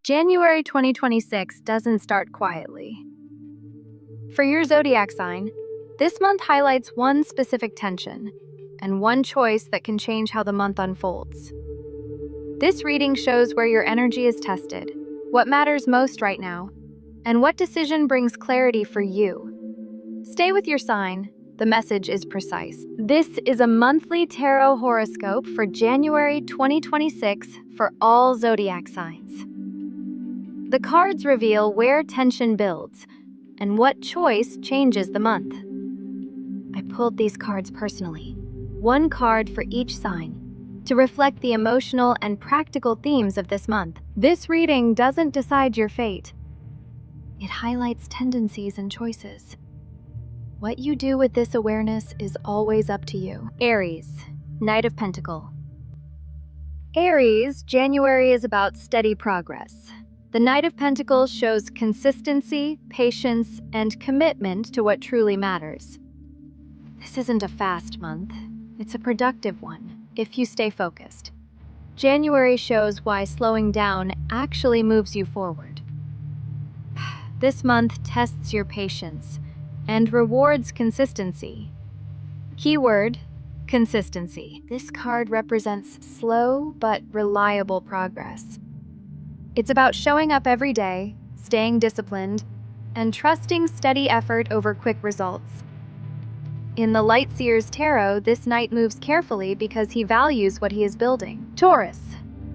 January 2026 doesn't start quietly. For your zodiac sign, this month highlights one specific tension and one choice that can change how the month unfolds. This reading shows where your energy is tested, what matters most right now, and what decision brings clarity for you. Stay with your sign. The message is precise. This is a monthly tarot horoscope for January 2026 for all zodiac signs. The cards reveal where tension builds and what choice changes the month. I pulled these cards personally, one card for each sign, to reflect the emotional and practical themes of this month. This reading doesn't decide your fate. It highlights tendencies and choices. What you do with this awareness is always up to you. Aries, Knight of Pentacles. Aries, January is about steady progress. The Knight of Pentacles shows consistency, patience, and commitment to what truly matters. This isn't a fast month. It's a productive one, if you stay focused. January shows why slowing down actually moves you forward. This month tests your patience and rewards consistency. Keyword: consistency. This card represents slow but reliable progress. It's about showing up every day, staying disciplined, and trusting steady effort over quick results. In the Lightseer's Tarot, this knight moves carefully because he values what he is building. Taurus,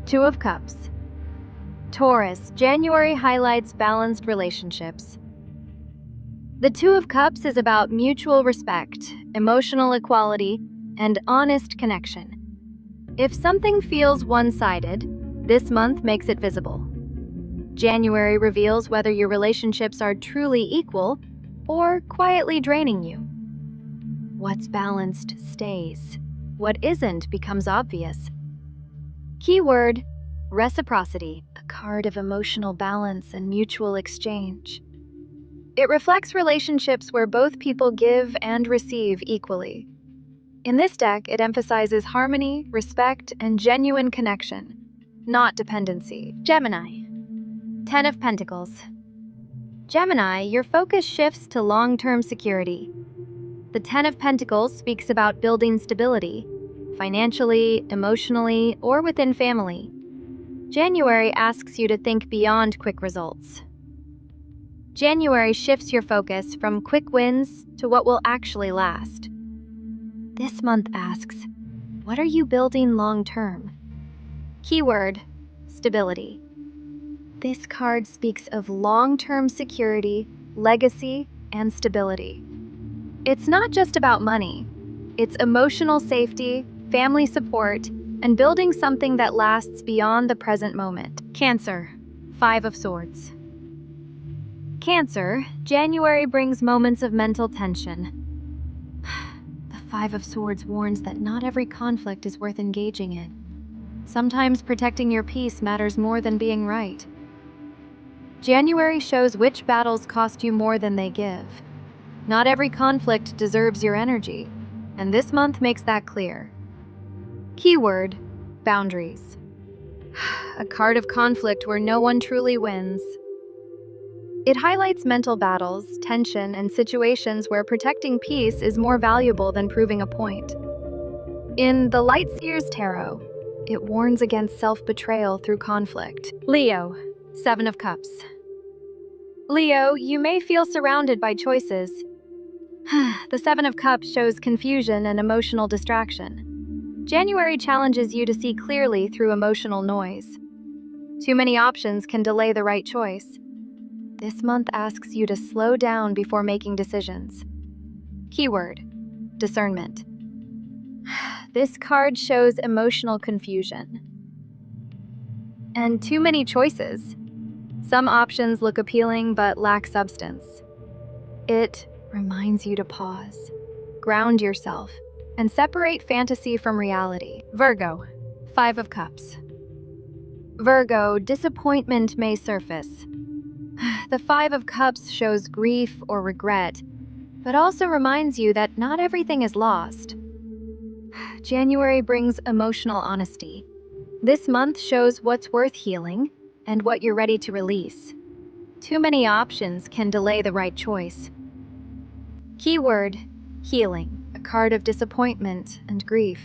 Two of Cups. Taurus, January highlights balanced relationships. The Two of Cups is about mutual respect, emotional equality, and honest connection. If something feels one-sided, this month makes it visible. January reveals whether your relationships are truly equal or quietly draining you. What's balanced stays. What isn't becomes obvious. Keyword: reciprocity, a card of emotional balance and mutual exchange. It reflects relationships where both people give and receive equally. In this deck, it emphasizes harmony, respect, and genuine connection, not dependency. Gemini, Ten of Pentacles. Gemini, your focus shifts to long-term security. The Ten of Pentacles speaks about building stability, financially, emotionally, or within family. January asks you to think beyond quick results. January shifts your focus from quick wins to what will actually last. This month asks, what are you building long-term? Keyword: stability. This card speaks of long-term security, legacy, and stability. It's not just about money. It's emotional safety, family support, and building something that lasts beyond the present moment. Cancer, Five of Swords. Cancer, January brings moments of mental tension. The Five of Swords warns that not every conflict is worth engaging in. Sometimes protecting your peace matters more than being right. January shows which battles cost you more than they give. Not every conflict deserves your energy, and this month makes that clear. Keyword: boundaries. A card of conflict where no one truly wins. It highlights mental battles, tension, and situations where protecting peace is more valuable than proving a point. In the Lightseer's Tarot, it warns against self-betrayal through conflict. Leo, Seven of Cups. Leo, you may feel surrounded by choices. The Seven of Cups shows confusion and emotional distraction. January challenges you to see clearly through emotional noise. Too many options can delay the right choice. This month asks you to slow down before making decisions. Keyword: discernment. This card shows emotional confusion. And too many choices. Some options look appealing but lack substance. It reminds you to pause, ground yourself, and separate fantasy from reality. Virgo, Five of Cups. Virgo, disappointment may surface. The Five of Cups shows grief or regret, but also reminds you that not everything is lost. January brings emotional honesty. This month shows what's worth healing and what you're ready to release. Too many options can delay the right choice. Keyword: healing, a card of disappointment and grief,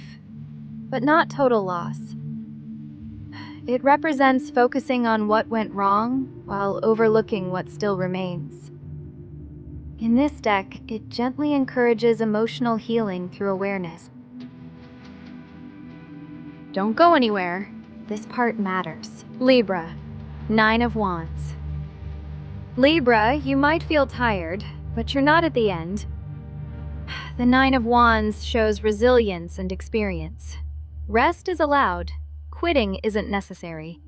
but not total loss. It represents focusing on what went wrong while overlooking what still remains. In this deck, it gently encourages emotional healing through awareness. Don't go anywhere. This part matters. Libra, Nine of Wands. Libra, you might feel tired, but you're not at the end. The Nine of Wands shows resilience and experience. Rest is allowed. Quitting isn't necessary.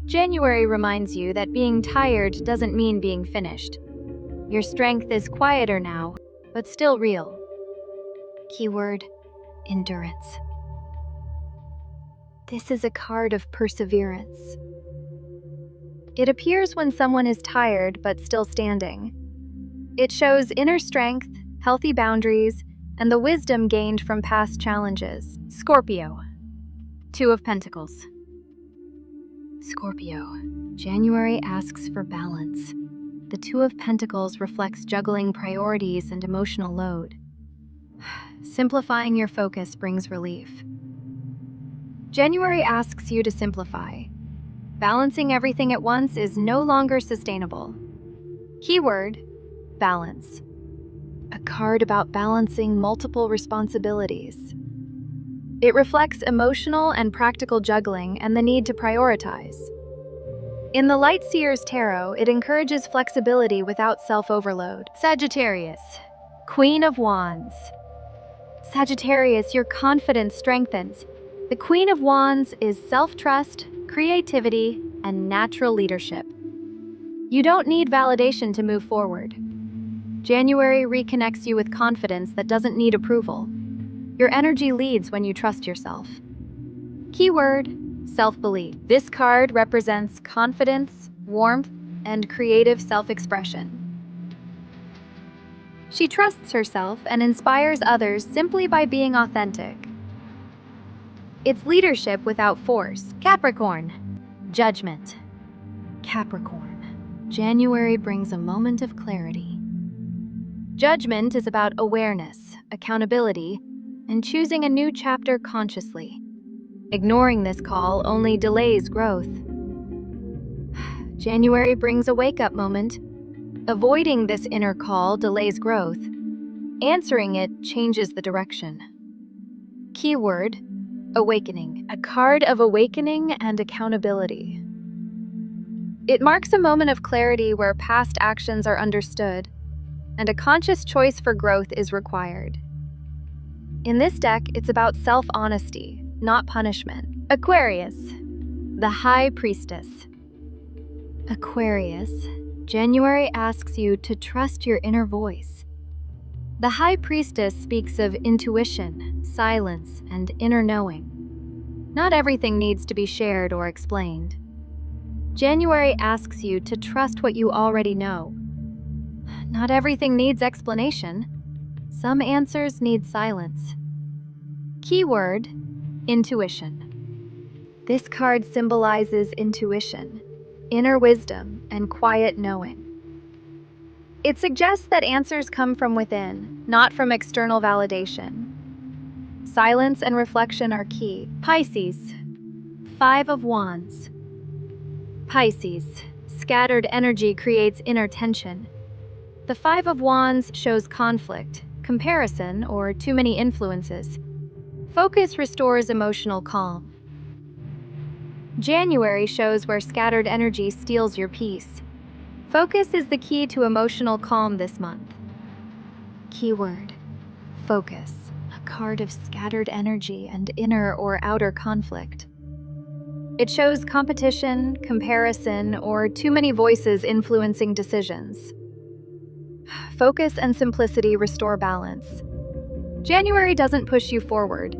January reminds you that being tired doesn't mean being finished. Your strength is quieter now, but still real. Keyword: endurance. This is a card of perseverance. It appears when someone is tired but still standing. It shows inner strength, healthy boundaries, and the wisdom gained from past challenges. Scorpio, Two of Pentacles. Scorpio, January asks for balance. The Two of Pentacles reflects juggling priorities and emotional load. Simplifying your focus brings relief. January asks you to simplify. Balancing everything at once is no longer sustainable. Keyword: balance. A card about balancing multiple responsibilities. It reflects emotional and practical juggling and the need to prioritize. In the Light Seer's Tarot, it encourages flexibility without self-overload. Sagittarius, Queen of Wands. Sagittarius, your confidence strengthens. The Queen of Wands is self-trust, creativity, and natural leadership. You don't need validation to move forward. January reconnects you with confidence that doesn't need approval. Your energy leads when you trust yourself. Keyword: self-belief. This card represents confidence, warmth, and creative self-expression. She trusts herself and inspires others simply by being authentic. It's leadership without force. Capricorn, judgment. Capricorn, January brings a moment of clarity. Judgment is about awareness, accountability, and choosing a new chapter consciously. Ignoring this call only delays growth. January brings a wake-up moment. Avoiding this inner call delays growth. Answering it changes the direction. Keyword: awakening. A card of awakening and accountability. It marks a moment of clarity where past actions are understood, and a conscious choice for growth is required. In this deck, it's about self-honesty, not punishment. Aquarius, the High Priestess. Aquarius, January asks you to trust your inner voice. The High Priestess speaks of intuition, silence, and inner knowing. Not everything needs to be shared or explained. January asks you to trust what you already know. Not everything needs explanation. Some answers need silence. Keyword: intuition. This card symbolizes intuition, inner wisdom, and quiet knowing. It suggests that answers come from within, not from external validation. Silence and reflection are key. Pisces, Five of Wands. Pisces, scattered energy creates inner tension. The Five of Wands shows conflict, comparison, or too many influences. Focus restores emotional calm. January shows where scattered energy steals your peace. Focus is the key to emotional calm this month. Keyword: focus. A card of scattered energy and inner or outer conflict. It shows competition, comparison, or too many voices influencing decisions. Focus and simplicity restore balance. January doesn't push you forward.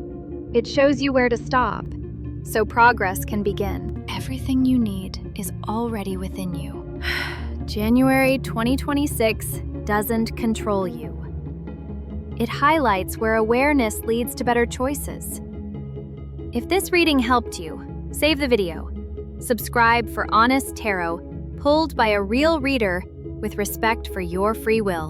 It shows you where to stop, so progress can begin. Everything you need is already within you. January 2026 doesn't control you. It highlights where awareness leads to better choices. If this reading helped you, save the video, Subscribe for honest tarot, pulled by a real reader with respect for your free will.